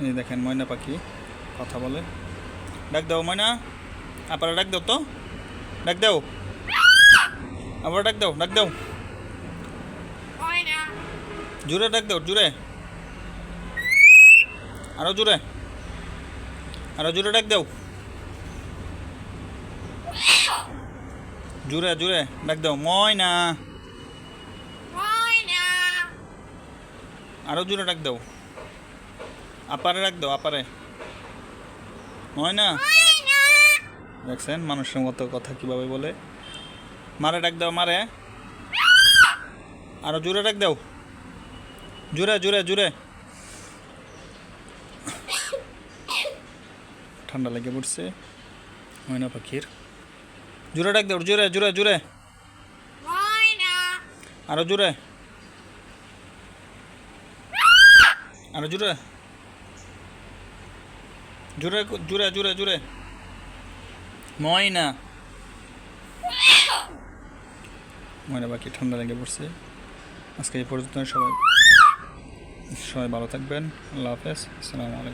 এই দেখেন ময়না পাখি কথা বলে। ডাক দাও ময়না, আপারে ডাক দাও তো, ডাক দাও, আবার ডাক দাও, ডাক দাও, জোরে ডাক দাও, জোরে, আরো জোরে, আরো জোরে ডাক দাও, জোরে জোরে ডাক দাও ময়না, আরো জোরে ডাক দাও, আপারে ডাক দাও, আপারে ময়না। দেখছেন মানুষের মতো কথা কিভাবে বলে। মারে ডাক দাও, মারে, আরো জোরে ডাক দাও, জোরে জোরে জোরে। ঠান্ডা লেগে পড়ছে ময়না পাখির। জোরে ডাক দাও, জোরে জোরে জোরে, আরো জোরে, আরো জোরে, জোরে জোরে জোরে জোরে ময়না। ময়না পাখি ঠান্ডা লেগে পড়ছে। আজকে এই পর্যন্ত। সবাই ভালো থাকবেন। আল্লাহ হাফেজ। আসসালামু আলাইকুম।